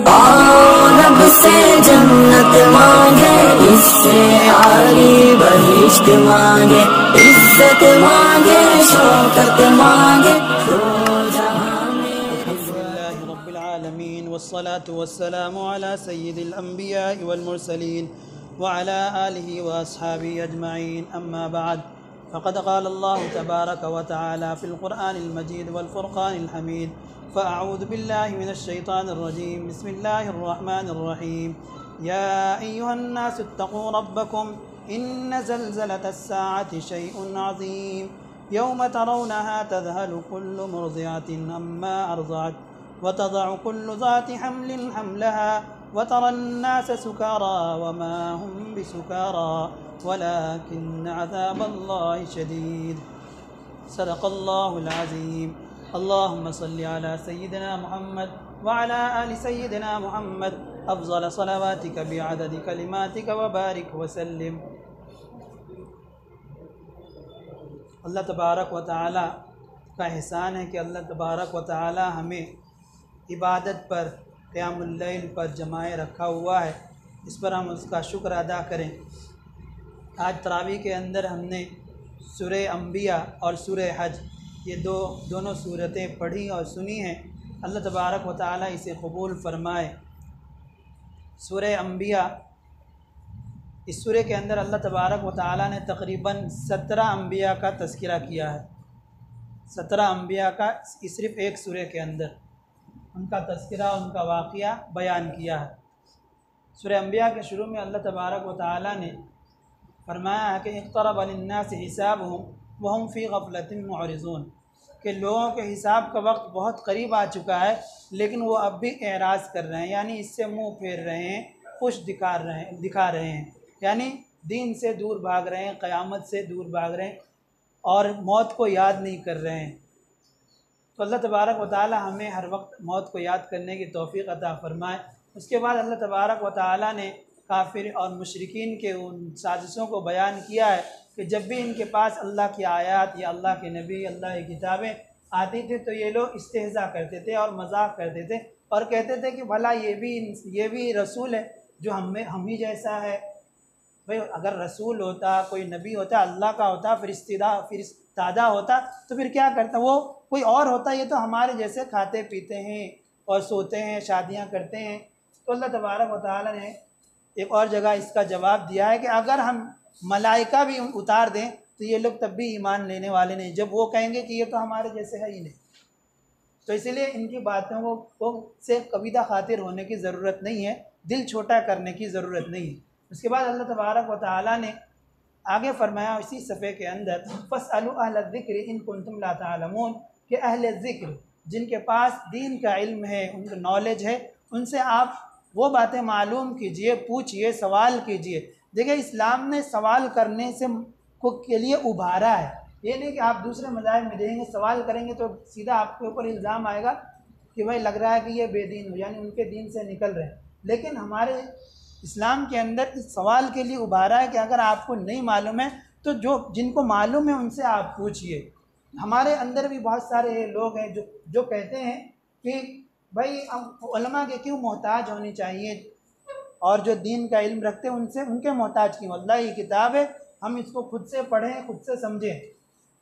और रब से जन्नत मांगे, इससे आली बहिश्त मांगे, इज्जत मांगे, शौकत मांगे, दो जहां में। अल्हम्दुलिल्लाहि रब्बिल आलमीन वस्सलातु वस्सलामु अला सय्यिदिल अंबिया वल मुरसलीन व अला आलिहि व अस्हाबिहि अजमईन, अम्मा बाद। फ़क़द क़ाल अल्लाहु तबारक व तआला फ़िल क़ुरआनिल मजीद वल फ़ुरक़ानिल हमीद। फ़अऊज़ु बिल्लाहि मिनश शैतानिर रजीम। बिस्मिल्लाहिर रहमानिर रहीम। या अय्युहन्नासु इत्तक़ू रब्बकुम इन्न ज़लज़लतस साअति शैउन अज़ीम। यौम तरौनहा तज़हलु कुल्लु मुर्ज़िअतिन अम्मा अर्ज़अत व तज़अु कुल्लु ज़ाति हम्लिन हम्लहा व तरन्नास सुकारा वमा हुम बिसुकारा वलाकिन्न अज़ाबल्लाहि शदीद। सदक़ल्लाहुल अज़ीम। अल्लाहुम्मा सल्लि अला सय्यिदिना मुहम्मद व अला आलि सय्यिदिना मुहम्मद अफ़ज़ल सलावातिका बिअददि कलिमातिका व बारिक व सल्लिम। अल्लाह तबारक व तआला का एहसान है कि अल्लाह तबारक व तआला हमें इबादत पर, क़यामुल लैल पर जमाए रखा हुआ है। इस पर हम उसका शुक्र अदा करें। आज तरावी के अंदर हमने सूरह अंबिया और सूरह हज, ये दोनों सूरतें पढ़ी और सुनी हैं। अल्लाह तबारक व तआला इसे कबूल फ़रमाए। सूरह अंबिया, इस सूरह के अंदर अल्लाह तबारक व तआला ने तकरीबन 17 अंबिया का तज़किरा किया है। 17 अंबिया का सिर्फ़ एक सूरह के अंदर उनका तज़किरा, उनका वाक़या बयान किया है। सूरह अंबिया के शुरू में अल्लाह तबारक व तआला ने फरमाया है कि इक़्तरब लिन्नासि हिसाबुहुम व हुम फ़ी ग़फ़लतिन मुअरिज़ून, कि लोगों के हिसाब का वक्त बहुत करीब आ चुका है लेकिन वो अब भी एराज़ कर रहे हैं, यानी इससे मुँह फेर रहे हैं, खुश दिखा रहे हैं, यानी दीन से दूर भाग रहे हैं, क़यामत से दूर भाग रहे हैं और मौत को याद नहीं कर रहे हैं। तो अल्लाह तबारक व तआला हमें हर वक्त मौत को याद करने की तौफ़ीक़ अता फ़रमाए। उसके बाद अल्लाह तबारक व तआला ने काफिर और मुशरिकीन के उन साजिशों को बयान किया है कि जब भी इनके पास अल्लाह की आयात या अल्लाह के नबी, अल्लाह की किताबें आती थी तो ये लोग इस्तेहज़ा करते थे और मजाक करते थे और कहते थे कि भला ये भी रसूल है जो हम ही जैसा है। भाई अगर रसूल होता, कोई नबी होता, अल्लाह का होता, फिरिस्तादा होता तो फिर क्या करता, वो कोई और होता। ये तो हमारे जैसे खाते पीते हैं और सोते हैं, शादियां करते हैं। तो अल्लाह तबारक व तआला ने एक और जगह इसका जवाब दिया है कि अगर हम मलाइका भी उतार दें तो ये लोग तब भी ईमान लेने वाले नहीं, जब वो कहेंगे कि ये तो हमारे जैसे है ही नहीं। तो इसलिए इनकी बातों को से कबीदा खातिर होने की ज़रूरत नहीं है, दिल छोटा करने की ज़रूरत नहीं है। उसके बाद अल्लाह तबारक व तआला ने आगे फरमाया इसी सफ़े के अंदर, फ़स्अलू अहल ज़िक्र इन कुंतुम ला तअलमून, कि अहले ज़िक्र जिनके पास दीन का इल्म है, उनका नॉलेज है, उनसे आप वो बातें मालूम कीजिए, पूछिए, सवाल कीजिए। देखिए इस्लाम ने सवाल करने के लिए उभारा है। ये नहीं कि आप दूसरे मज़ाहिब में देखेंगे सवाल करेंगे तो सीधा आपके ऊपर इल्ज़ाम आएगा कि भाई लग रहा है कि ये बेदीन हो, यानी उनके दीन से निकल रहे हैं। लेकिन हमारे इस्लाम के अंदर इस सवाल के लिए उभारा है कि अगर आपको नहीं मालूम है तो जिनको मालूम है उनसे आप पूछिए। हमारे अंदर भी बहुत सारे लोग हैं जो कहते हैं कि भाई उलमा के क्यों मोहताज होनी चाहिए, और जो दीन का इल्म रखते हैं उनसे उनके मोहताज क्यों, अल्लाह की किताब है, हम इसको खुद से पढ़ें, खुद से समझें।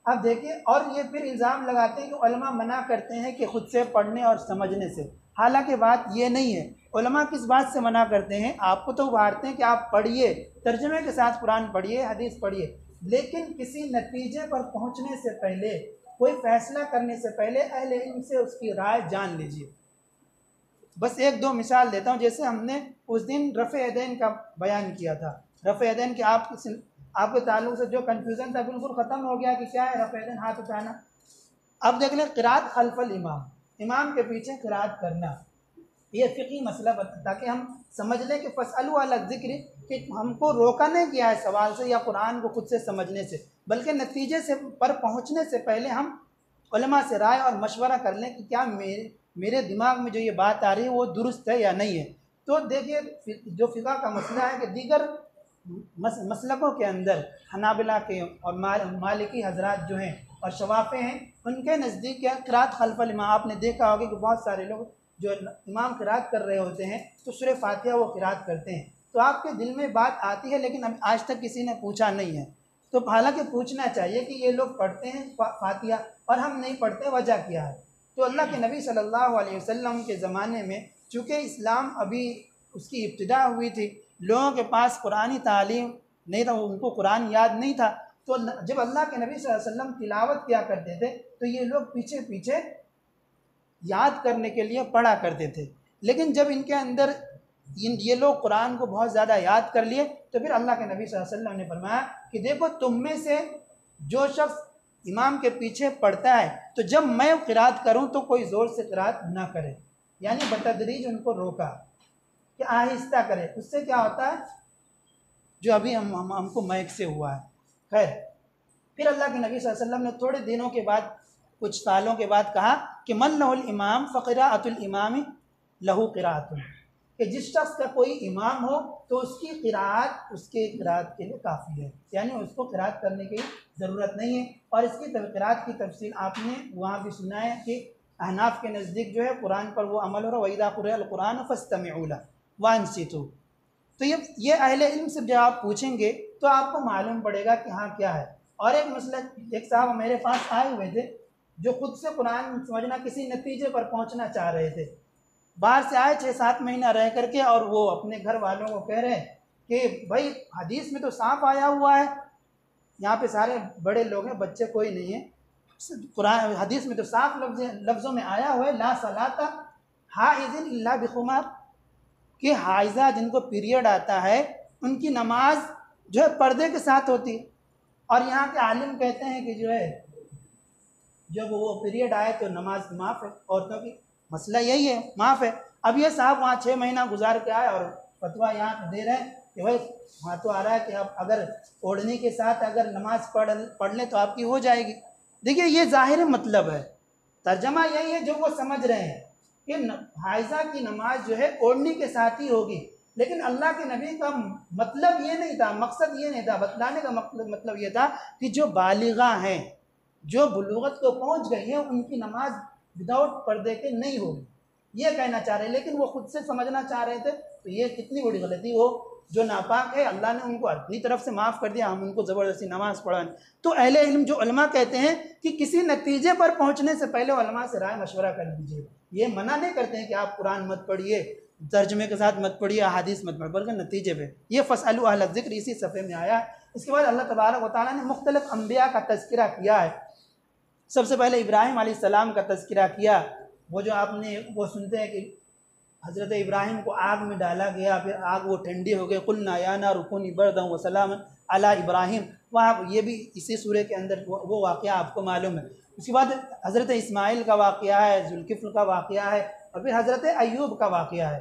अब देखिए, और ये फिर इल्ज़ाम लगाते हैं कि उलमा मना करते हैं कि खुद से पढ़ने और समझने से। हालांकि बात ये नहीं है। उलमा किस बात से मना करते हैं? आपको तो उभारते हैं कि आप पढ़िए, तर्जुमे के साथ कुरान पढ़िए, हदीस पढ़िए, लेकिन किसी नतीजे पर पहुँचने से पहले, कोई फ़ैसला करने से पहले अहले इल्म से उसकी राय जान लीजिए। बस एक दो मिसाल देता हूँ। जैसे हमने उस दिन रफ़े यदैन का बयान किया था। रफ़े यदैन के आपके ताल्लुक़ से जो कन्फ्यूज़न था बिल्कुल ख़त्म हो गया कि क्या है रफ़े यदैन, हाथ उठाना। अब देख लें क़िराअत खल्फ़ल इमाम, इमाम के पीछे क़िराअत करना, ये फ़िक़ही मसला ताकि हम समझ लें कि फ़स्अलू अहल ज़िक्र, कि हमको रोका नहीं गया है सवाल से या कुरान को खुद से समझने से, बल्कि नतीजे से पर पहुँचने से पहले हम उलमा से राय और मशवरा कर लें कि क्या मेरे दिमाग में जो ये बात आ रही है वो दुरुस्त है या नहीं है। तो देखिए जो फ़िक़ह का मसला है कि दीगर मसलकों के अंदर हनाबिला के और मालिकी हजरात जो हैं और शवाफ़े हैं, उनके नज़दीक क्या क़िराअत खल्फ़ल इमाम, आपने देखा होगा कि बहुत सारे लोग जो इमाम क़िरात कर रहे होते हैं तो सूरह फातिहा वो क़िरात करते हैं, तो आपके दिल में बात आती है, लेकिन अब आज तक किसी ने पूछा नहीं है। तो हालांकि पूछना चाहिए कि ये लोग पढ़ते हैं फातिहा और हम नहीं पढ़ते, वजह क्या है। तो अल्लाह के नबी सल्लल्लाहु अलैहि वसल्लम के ज़माने में चूँकि इस्लाम अभी उसकी इब्तिदा हुई थी, लोगों के पास कुरानी तालीम नहीं था, उनको कुरान याद नहीं था, तो जब अल्लाह के नबी सल्लल्लाहु अलैहि वसल्लम तिलावत किया करते थे तो ये लोग पीछे पीछे याद करने के लिए पढ़ा करते थे। लेकिन जब इनके अंदर ये लोग कुरान को बहुत ज़्यादा याद कर लिए तो फिर अल्लाह के नबी सल्लल्लाहु अलैहि वसल्लम ने फरमाया कि देखो, तुम में से जो शख्स इमाम के पीछे पढ़ता है तो जब मैं क़िरात करूं तो कोई ज़ोर से क़िरात ना करे, यानी बतदरीज उनको रोका कि आहिस्ता करे। उससे क्या होता है, जो अभी हमको महक से हुआ है। खैर, फिर अल्लाह के नबी सल्लल्लाहु अलैहि वसल्लम ने थोड़े दिनों के बाद, कुछ सालों के बाद कहा कि मन लहुल इमाम फ़क़िराअतुल इमामी लहू क़िराअतुन, कि जिस शख्स का कोई इमाम हो तो उसकी क़िरात उसके क़िरात के लिए काफ़ी है, यानी उसको क़िरात करने की ज़रूरत नहीं है। और इसकी क़िरात की तफसील आपने वहाँ भी सुना है कि अहनाफ के नज़दीक जो है कुरान पर वो अमल हो रहा, वइज़ा क़ुरिअल क़ुरान फ़स्तमिऊ लहु वअनसितू। तो ये अहले इल्म से जब आप पूछेंगे तो आपको मालूम पड़ेगा कि हाँ क्या है। और एक मसला, एक साहब मेरे पास आए हुए थे जो खुद से कुरान समझना किसी नतीजे पर पहुंचना चाह रहे थे, बाहर से आए 6-7 महीना रह करके, और वो अपने घर वालों को कह रहे हैं कि भाई हदीस में तो साफ आया हुआ है, यहाँ पे सारे बड़े लोग हैं, बच्चे कोई नहीं है, कुरान हदीस में तो साफ लफ्ज़ों में आया हुआ है ला सलाता हाइज़िन इल्ला बिखुमार, कि हाइज़ा जिनको पीरियड आता है उनकी नमाज जो है पर्दे के साथ होती है। और यहाँ के आलिम कहते हैं कि जो है जब वो पीरियड आए तो नमाज माफ़ है औरतों की, मसला यही है, माफ़ है। अब ये साहब वहाँ 6 महीना गुजार के आए और फतवा यहाँ दे रहे हैं कि भाई वहाँ तो आ रहा है कि आप अगर ओढ़ने के साथ अगर नमाज पढ़ लें तो आपकी हो जाएगी। देखिए, ये ज़ाहिर मतलब है, तर्जमा यही है जो वो समझ रहे हैं कि हाइज़ा की नमाज जो है ओढ़ने के साथ ही होगी, लेकिन अल्लाह के नबी का मतलब ये नहीं था, मकसद ये नहीं था, बतलाने का मतलब ये था कि जो बालिगा हैं, जो बुलूगत को पहुंच गई है, उनकी नमाज विदाउट पर्दे के नहीं होगी, ये कहना चाह रहे हैं। लेकिन वो खुद से समझना चाह रहे थे, तो ये कितनी बड़ी गलती। वो जो नापाक है अल्लाह ने उनको अपनी तरफ से माफ़ कर दिया, हम उनको ज़बरदस्ती नमाज़ पढ़ाएं। तो अहले इल्म जो उलमा कहते हैं कि किसी नतीजे पर पहुँचने से पहले उलमा से राय मशवरा कर लीजिए। ये मना नहीं करते हैं कि आप कुरान मत पढ़िए, तर्जमे के साथ मत पढ़िए, अहादीस मत पढ़िए, बल्कि नतीजे पे ये फ़स्अलू अहल ज़िक्र इसी सफ़े में आया है। इसके बाद अल्लाह तबारक व तआला ने मुख्तलिफ़ अम्बिया का तज़किरा किया है। सबसे पहले इब्राहिम अलैहिस्सलाम का तज़किरा किया, वो जो आपने वो सुनते हैं कि हज़रत इब्राहिम को आग में डाला गया, फिर आग वो ठंडी हो गई, कुल्ना या नारु कुनी बरदन व सलामन अला इब्राहिम, वहाँ ये भी इसी सूरह के अंदर वो वाक़या आपको मालूम है। उसके बाद हज़रत इस्माइल का वाक़या है, ज़ुल्किफ़्ल का वाक़या है, और फिर हज़रत अय्यूब का वाक़या है,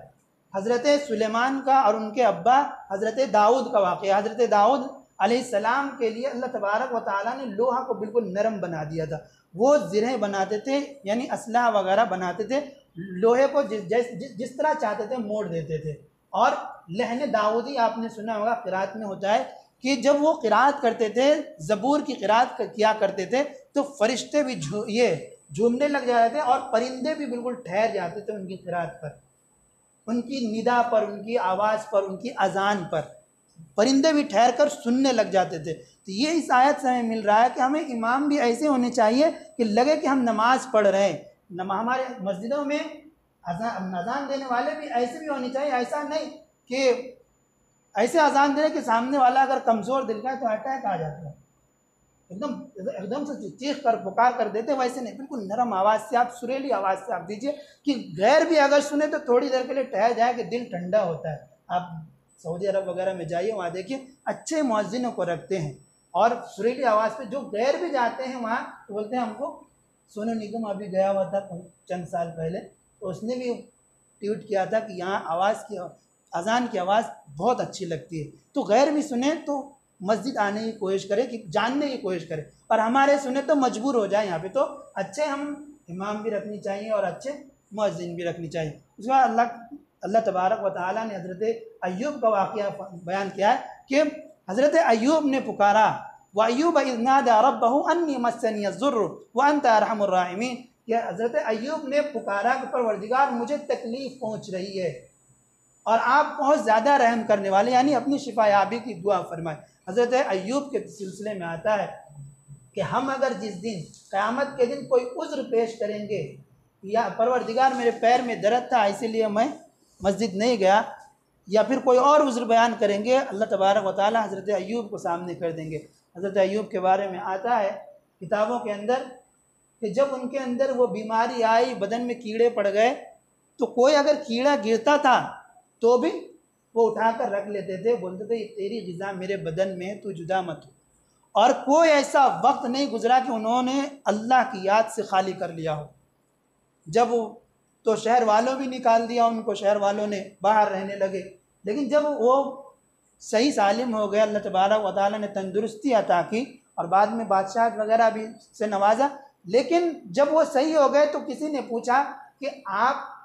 हज़रत सुलेमान का और उनके अब्बा हज़रत दाऊद का वाक़या। हज़रत दाऊद अलैहिस्सलाम के लिए अल्लाह तबारक व तआला ने लोहा को बिल्कुल नरम बना दिया था। वो ज़िरें बनाते थे, यानी असलहा वगैरह बनाते थे, लोहे को जिस तरह चाहते थे मोड़ देते थे। और लहन दाऊदी आपने सुना होगा, क़िरात में होता है कि जब वो क़िरात करते थे, ज़बूर की क़िरात किया करते थे, तो फ़रिश्ते भी झूमने लग जाते थे और परिंदे भी बिल्कुल ठहर जाते थे उनकी क़िरात पर, उनकी निदा पर, उनकी आवाज़ पर, उनकी अज़ान पर परिंदे भी ठहर कर सुनने लग जाते थे। तो ये इस आयत से हमें मिल रहा है कि हमें इमाम भी ऐसे होने चाहिए कि लगे कि हम नमाज़ पढ़ रहे हैं। हमारे मस्जिदों में अज़ान देने वाले भी ऐसे भी होने चाहिए, ऐसा नहीं कि ऐसे अज़ान दे कि सामने वाला अगर कमज़ोर दिल का है तो अटैक आ जाता है, एकदम से चीख कर पुकार कर देते, वैसे नहीं, बिल्कुल नरम आवाज़ से आप, सुरीली आवाज़ से आप दीजिए कि गैर भी अगर सुने तो थोड़ी देर के लिए ठहर जाए कि दिल ठंडा होता है। आप सऊदी अरब वगैरह में जाइए, वहाँ देखिए अच्छे मुअज्जिनों को रखते हैं, और सुरीली आवाज़ पे जो गैर भी जाते हैं वहाँ तो बोलते हैं हमको। सोनू निगम अभी गया हुआ था चंद साल पहले, तो उसने भी ट्वीट किया था कि यहाँ आवाज़ की, अज़ान की आवाज़ बहुत अच्छी लगती है। तो गैर भी सुने तो मस्जिद आने की कोशिश करे, कि जानने की कोशिश करे, और हमारे सुने तो मजबूर हो जाए यहाँ पे। तो अच्छे हम इमाम भी रखनी चाहिए और अच्छे मुअज्जिन भी रखनी चाहिए। उसके बाद अल्लाह तबारक व तआला ने हज़रत अय्यूब का वाक़या बयान किया है कि हज़रत अय्यूब ने पुकारा, व अय्यूब इज़ नादा रब्बहु अन्नी मस्सनी अज़्ज़ुर्रु व अंत अरहमुर राहिमीन, कि हज़रत अय्यूब ने पुकारा कि परवरदिगार मुझे तकलीफ़ पहुँच रही है और आप बहुत ज़्यादा रहम करने वाले, यानी अपनी शिफायाबी की दुआ फरमाए। हज़रत अय्यूब के सिलसिले में आता है कि हम अगर जिस दिन क़यामत के दिन कोई उज़्र पेश करेंगे, या परवरदिगार मेरे पैर में दर्द था इसीलिए मैं मस्जिद नहीं गया, या फिर कोई और उज़्र बयान करेंगे, अल्लाह तबारक व तआला हज़रत अय्यूब को सामने कर देंगे। हज़रत अय्यूब के बारे में आता है किताबों के अंदर कि जब उनके अंदर वो बीमारी आई, बदन में कीड़े पड़ गए, तो कोई अगर कीड़ा गिरता था तो भी वो उठाकर रख लेते थे, बोलते थे तेरी ग़िज़ा मेरे बदन में है, तू जुदा मत हो। और कोई ऐसा वक्त नहीं गुजरा कि उन्होंने अल्लाह की याद से खाली कर लिया हो। जब तो शहर वालों भी निकाल दिया उनको, शहर वालों ने बाहर रहने लगे, लेकिन जब वो सही सालिम हो गए, अल्लाह तबारक व तआला ने तंदुरुस्ती अता की और बाद में बादशाह वगैरह भी से नवाजा। लेकिन जब वो सही हो गए तो किसी ने पूछा कि आप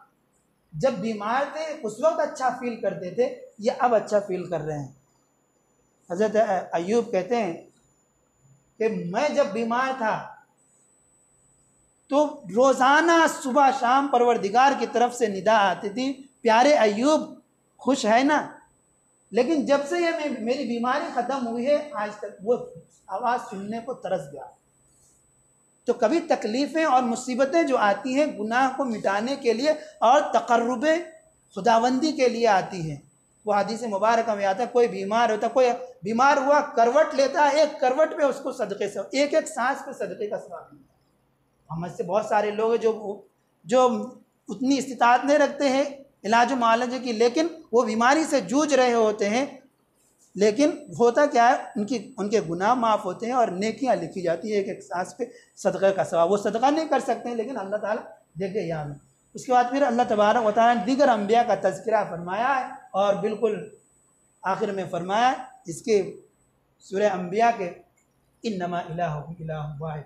जब बीमार थे उस वक्त अच्छा फील करते थे या अब अच्छा फील कर रहे हैं? हज़रत अय्यूब कहते हैं कि मैं जब बीमार था तो रोज़ाना सुबह शाम परवरदिगार की तरफ से निदा आती थी, प्यारे अय्यूब खुश है ना। लेकिन जब से ये मेरी बीमारी ख़त्म हुई है आज तक वो आवाज़ सुनने को तरस गया। तो कभी तकलीफ़ें और मुसीबतें जो आती हैं गुनाह को मिटाने के लिए और तक़र्रुब खुदावंदी के लिए आती हैं। वो हदीस मुबारक में आता है, कोई बीमार होता, कोई बीमार हुआ करवट लेता है, एक करवट पे उसको सदक़े से एक एक सांस पे सदक़े का सवाब मिलता है। हम से बहुत सारे लोग हैं जो उतनी इस्तिताअत नहीं रखते हैं इलाज मुआलजे की, लेकिन वो बीमारी से जूझ रहे होते हैं, लेकिन होता क्या है उनके गुनाह माफ़ होते हैं और नेकियां लिखी जाती है एक एक सांस पे सदक़े का सवाब। वो सदक़ा नहीं कर सकते हैं लेकिन अल्लाह ताला देखे यहाँ में। उसके बाद फिर अल्लाह तबारक व तआला ने दीगर अम्बिया का तज़किरा फरमाया है और बिल्कुल आखिर में फरमाया इसके सूरह अम्बिया के इन्नमा इलाहुकुम इलाहुन वाहिद,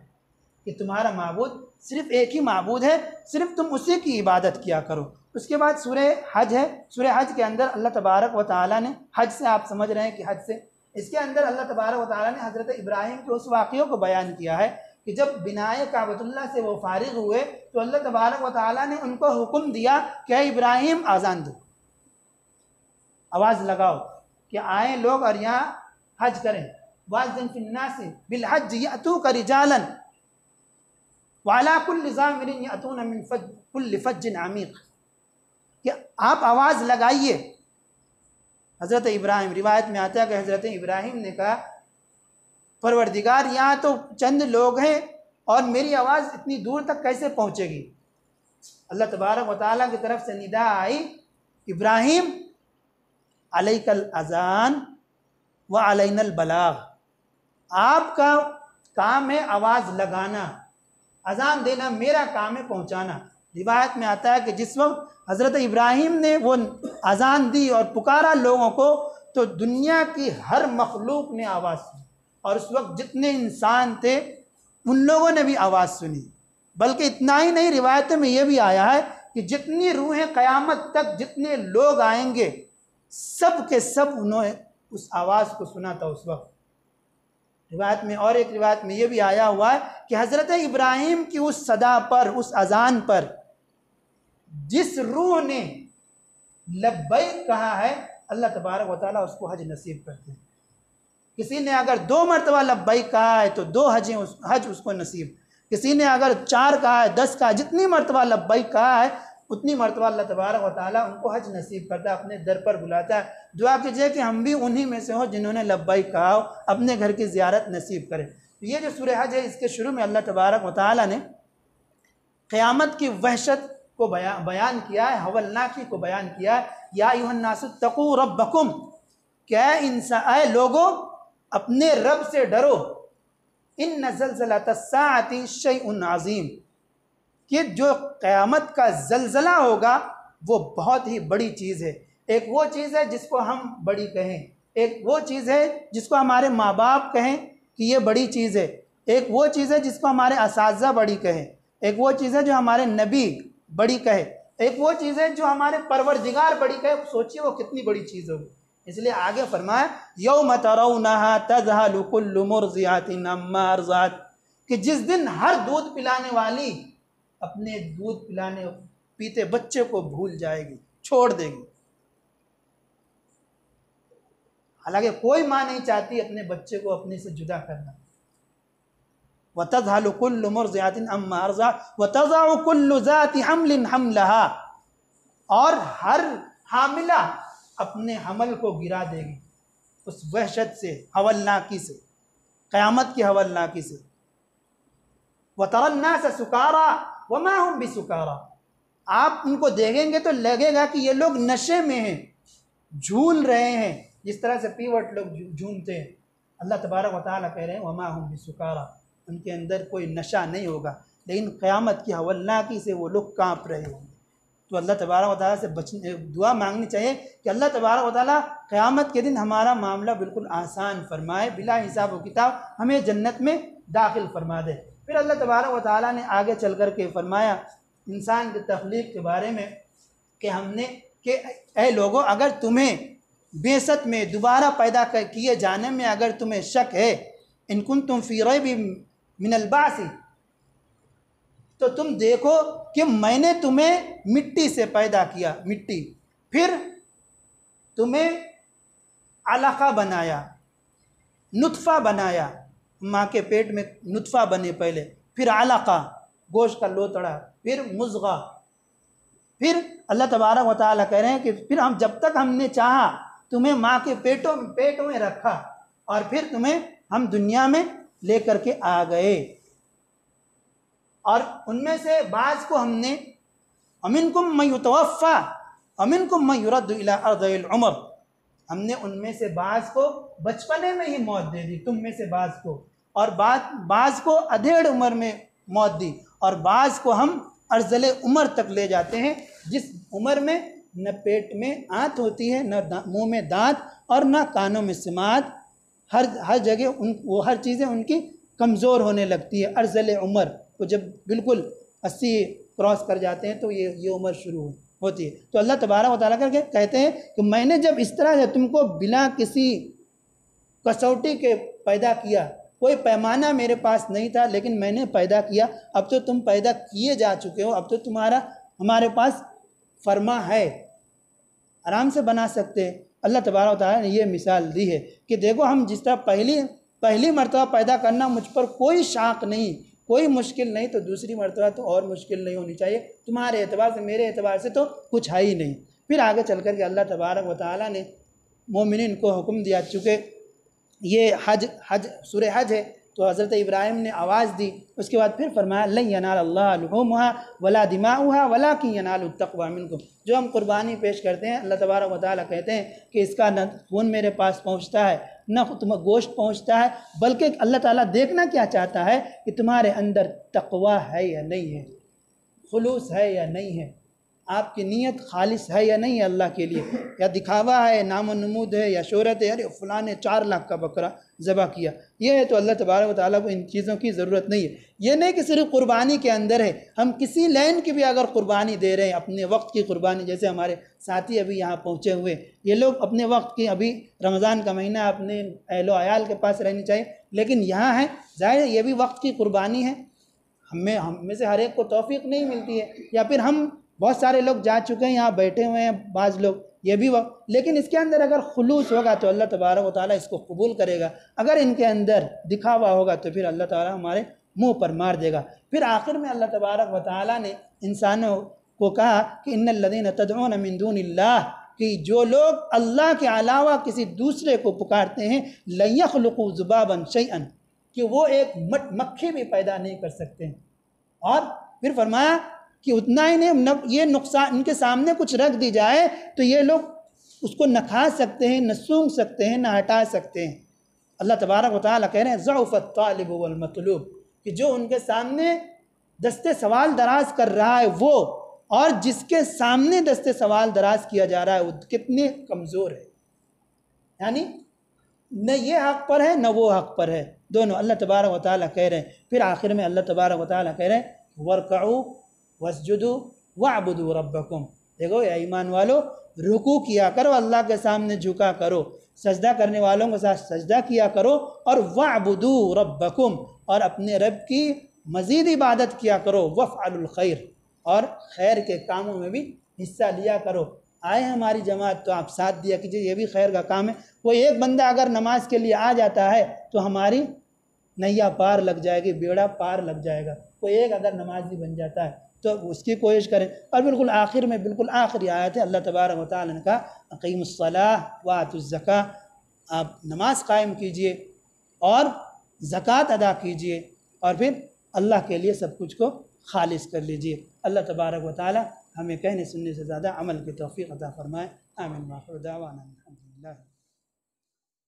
कि तुम्हारा माबूद सिर्फ़ एक ही माबूद है, सिर्फ़ तुम उसी की इबादत किया करो। उसके बाद सूरह हज है। सूरह हज के अंदर अल्लाह तबारक व तआला ने, हज से आप समझ रहे हैं कि हज से, इसके अंदर अल्लाह तबारक व तआला ने हज़रत इब्राहीम के उस वाक़ियों को बयान किया है कि जब बिनाए काबतुल्लाह से वो फारिग हुए तो अल्लाह तबारक व तआला ने उनको हुक्म दिया कि इब्राहीम आज़ान दो, आवाज़ लगाओ कि आए लोग और यहाँ हज करें। वाज़िन फिन्नास बिल हज यअतूका रिजालन वअला कुल्लि ज़ामिरिन यअतूना मिन कुल्लि फज्जिन अमीक़, कि आप आवाज़ लगाइए। हज़रत इब्राहीम, रिवायत में आता है कि हज़रत इब्राहीम ने कहा परवरदिगार यहाँ तो चंद लोग हैं और मेरी आवाज़ इतनी दूर तक कैसे पहुँचेगी। अल्लाह तबारक व तआला की तरफ से निदा आई, इब्राहीम अलैकल अज़ान व अलैनल बलाग, आपका काम है आवाज़ लगाना, अज़ान देना मेरा काम है पहुँचाना। रिवायत में आता है कि जिस वक्त हज़रत इब्राहीम ने वो अज़ान दी और पुकारा लोगों को तो दुनिया की हर मखलूक ने आवाज़ सुनी और उस वक्त जितने इंसान थे उन लोगों ने भी आवाज़ सुनी। बल्कि इतना ही नहीं, रिवायत में ये भी आया है कि जितनी रूहें क़यामत तक जितने लोग आएंगे सब के सब उन्होंने उस आवाज़ को सुना था उस वक्त। रिवायत में और एक रिवायत में ये भी आया हुआ है कि हज़रत इब्राहीम की उस सदा पर, उस अज़ान पर जिस रूह ने लब्बैक कहा है अल्लाह तबारक व तआला उसको हज नसीब करते हैं। किसी ने अगर 2 मरतबा लब्बैक कहा है तो 2 हज उसको नसीब, किसी ने अगर 4 कहा है, 10 कहा, जितनी मरतबा लब्बैक कहा है उतनी मरतबा अल्लाह तबारक व तआला उनको हज नसीब करता है, अपने दर पर बुलाता है। दुआ कीजिए कि हम भी उन्हीं में से हो जिन्होंने लब्बैक कहा हो, अपने घर की ज़ियारत नसीब करें। तो ये जो सूरह हज है इसके शुरू में अल्लाह तबारक व तआला ने क़यामत की वहशत को बयान किया है, हवलनाकी को बयान किया है। या अय्युहन्नासु तक़ू रब्बकुम, क्या इंसान लोगों अपने रब से डरो, इन्न ज़लज़लतस्साअति शैउन अज़ीम, कि जो क़यामत का ज़लज़ला होगा वो बहुत ही बड़ी चीज़ है। एक वो चीज़ है जिसको हम बड़ी कहें, एक वो चीज़ है जिसको हमारे माँ बाप कहें कि ये बड़ी चीज़ है, एक वो चीज़ है जिसको हमारे असातिज़ा बड़ी कहें, एक वो चीज़ है जो हमारे नबी बड़ी कहे, एक वो चीज़ है जो हमारे परवरदिगार बड़ी कहे। सोचिए वो कितनी बड़ी चीज़ होगी। इसलिए आगे फरमाया यौम तरौनहा तज़हलु कुल्लु मुर्ज़िअतिन अम्मा अर्ज़अत, कि जिस दिन हर दूध पिलाने वाली अपने दूध पिलाने पीते बच्चे को भूल जाएगी, छोड़ देगी। हालांकि कोई माँ नहीं चाहती अपने बच्चे को अपने से जुदा करना। वतज़हलु कुल्लु मुर्ज़िअतिन अम्मा अर्ज़अत वतज़अउ कुल्लु ज़ाति हम्लिन हम्लहा, और हर हामिला अपने हमल को गिरा देगी उस वहशत से, हवलनाकी से, क़यामत की हवलनाकी से। वतरन्नास सुकारा वमा हुम बिसुकारा, आप उनको देखेंगे तो लगेगा कि ये लोग नशे में हैं, झूल रहे हैं, जिस तरह से पीवट लोग झूमते हैं। अल्लाह तबारक व तआला कह रहे हैं वमा हुम बिसुकारा, उनके अंदर कोई नशा नहीं होगा, लेकिन क़यामत की हवलनाकी से वो लोग काँप रहे होंगे। तो अल्लाह तबारक व तआला से बचने दुआ मांगनी चाहिए कि अल्लाह तबारक व तआला क़यामत के दिन हमारा मामला बिल्कुल आसान फरमाए, बिला हिसाब व किताब हमें जन्नत में दाखिल फरमा दे। फिर अल्लाह तबारक व तआला ने आगे चल कर के फरमाया इंसान की तख्लीक के बारे में कि हमने कि ऐ लोगों, अगर तुम्हें बेसत में दोबारा पैदा किए जाने में अगर तुम्हें शक है, इन कुंतुम फ़ी रैबिम मिनल बासी, तो तुम देखो कि मैंने तुम्हें मिट्टी से पैदा किया, मिट्टी, फिर तुम्हें अलक़ा बनाया, नुत्फ़ा बनाया, माँ के पेट में नुत्फ़ा बने पहले, फिर अलक़ा गोश्त का लोतड़ा, फिर मुज़ग़ा, फिर अल्लाह तबारक व तआला कह रहे हैं कि फिर हम जब तक हमने चाहा तुम्हें माँ के पेटों में रखा और फिर तुम्हें हम दुनिया में लेकर के आ गए, और उनमें से बाज़ को हमने अमिनकुम मन युतवफ़्फ़ा अमिनकुम मन युरद्दु इला अर्ज़िल उमर, हमने उनमें से बाज़ को बचपने में ही मौत दे दी, तुम में से बाज़ को, और बाज़ को अधेड़ उम्र में मौत दी, और बाज़ को हम अर्ज़ले उम्र तक ले जाते हैं, जिस उम्र में न पेट में आंत होती है, न मुंह में दांत, और न कानों में सिमात, हर जगह वो हर चीज़ें उनकी कमज़ोर होने लगती है। अर्ज़ले उम्र तो जब बिल्कुल 80 क्रॉस कर जाते हैं तो ये उम्र शुरू होती है। तो अल्लाह तबारक व तआला करके कहते हैं कि मैंने जब इस तरह से तुमको बिना किसी कसौटी के पैदा किया, कोई पैमाना मेरे पास नहीं था, लेकिन मैंने पैदा किया, अब तो तुम पैदा किए जा चुके हो, अब तो तुम्हारा हमारे पास फरमा है, आराम से बना सकते हैं। अल्लाह तबारक व तआला ने ये मिसाल दी है कि देखो हम जिस तरह पहली मरतबा पैदा करना मुझ पर कोई शाक नहीं, कोई मुश्किल नहीं, तो दूसरी मरतबा तो और मुश्किल नहीं होनी चाहिए, तुम्हारे एतबार से मेरे एतबार से तो कुछ है ही नहीं। फिर आगे चल कर के अल्लाह तबारक व तआला ने मोमिनीन को हुक्म दिया, चूँकि ये हज सूरह हज है, तो हज़रत इब्राहिम ने आवाज़ दी, उसके बाद फिर फरमाया लन यनालल्लाह लुहूमुहा वला दिमाउहा वलाकिन यनालुत तक़वा मिनकुम। जो हम कुर्बानी पेश करते हैं, अल्लाह तबारक व तआला कहते हैं कि इसका न खून मेरे पास पहुँचता है, न तुम्हें गोश्त पहुँचता है, बल्कि अल्लाह ताला देखना क्या चाहता है कि तुम्हारे अंदर तक़वा है या नहीं है, खुलूस है या नहीं है, आपकी नीयत खालिस है या नहीं है अल्लाह के लिए, या दिखावा है, नाम नमूद है, या शोहरत है, अरे फ़लाँ ने 4 लाख का बकरा ज़बह किया, ये है। तो अल्लाह तबारक व तआला को इन चीज़ों की ज़रूरत नहीं है। ये नहीं कि सिर्फ कुर्बानी के अंदर है, हम किसी लाइन की भी अगर कुर्बानी दे रहे हैं, अपने वक्त की कुर्बानी, जैसे हमारे साथी अभी यहाँ पहुँचे हुए, ये लोग अपने वक्त की, अभी रमज़ान का महीना अपने अहलो अयाल के पास रहनी चाहिए, लेकिन यहाँ है, ज़ाहिर है ये भी वक्त की कुर्बानी है, हम में से हर एक को तौफीक नहीं मिलती है, या फिर हम बहुत सारे लोग जा चुके हैं, यहाँ बैठे हुए हैं बाज़ लोग, ये भी वक्त, लेकिन इसके अंदर अगर खुलूस होगा तो अल्लाह तबारक व तआला इसको कबूल करेगा, अगर इनके अंदर दिखावा होगा तो फिर अल्लाह ताला हमारे मुंह पर मार देगा। फिर आखिर में अल्लाह तबारक व तआला ने इंसानों को कहा कि इन्नल लज़ीना तदऊन मिन दूनिल्लाह, कि जो लोग अल्लाह के अलावा किसी दूसरे को पुकारते हैं, लन यख़्लुक़ू ज़ुबाबन शैअन, कि वो एक मक्खी भी पैदा नहीं कर सकते हैं। और फिर फरमाया कि उतना ही नहीं, ये नुकसान इनके सामने कुछ रख दी जाए तो ये लोग उसको न खा सकते हैं, न सूंघ सकते हैं, न हटा सकते हैं। अल्लाह तबारक व तआला कह रहे हैं ज़अफ़त तालिब वल मतलूब, कि जो उनके सामने दस्ते सवाल दराज कर रहा है वो, और जिसके सामने दस्ते सवाल दराज किया जा रहा है वो कितने कमज़ोर है, यानी न ये हक़ पर है न वो हक़ पर है, दोनों अल्लाह तबारक व तआला कह रहे हैं। फिर आखिर में अल्लाह तबारक व तआला कह रहे हैं वरकऊ वस्जुदू वअबुदू रब्बकुम, देखो या ईमान वालो, रुकू किया करो, अल्लाह के सामने झुका करो, सजदा करने वालों के साथ सजदा किया करो, और वअबुदू रब्बकुम, और अपने रब की मज़ीद इबादत किया करो, वफ़अलुल खैर, और खैर के कामों में भी हिस्सा लिया करो। आए हमारी जमात तो आप साथ दिया कीजिए, ये भी खैर का काम है। कोई एक बंदा अगर नमाज के लिए आ जाता है तो हमारी नैया पार लग जाएगी, बेड़ा पार लग जाएगा। कोई एक अगर नमाजी बन जाता है तो उसकी कोशिश करें। और बिल्कुल आखिर में, बिल्कुल आखिरी आयत है, अल्लाह तबारक व तआला ने कहा अक़ीमुस्सलाह व आतुज़्ज़का, आप नमाज कायम कीजिए और ज़कात अदा कीजिए और फिर अल्लाह के लिए सब कुछ को खालिस कर लीजिए। अल्लाह तबारक व तआला हमें कहने सुनने से ज़्यादा अमल की तौफ़ीक़ अता फ़रमाए। आमीन। व आखिरु दावाना अल्हम्दुलिल्लाह।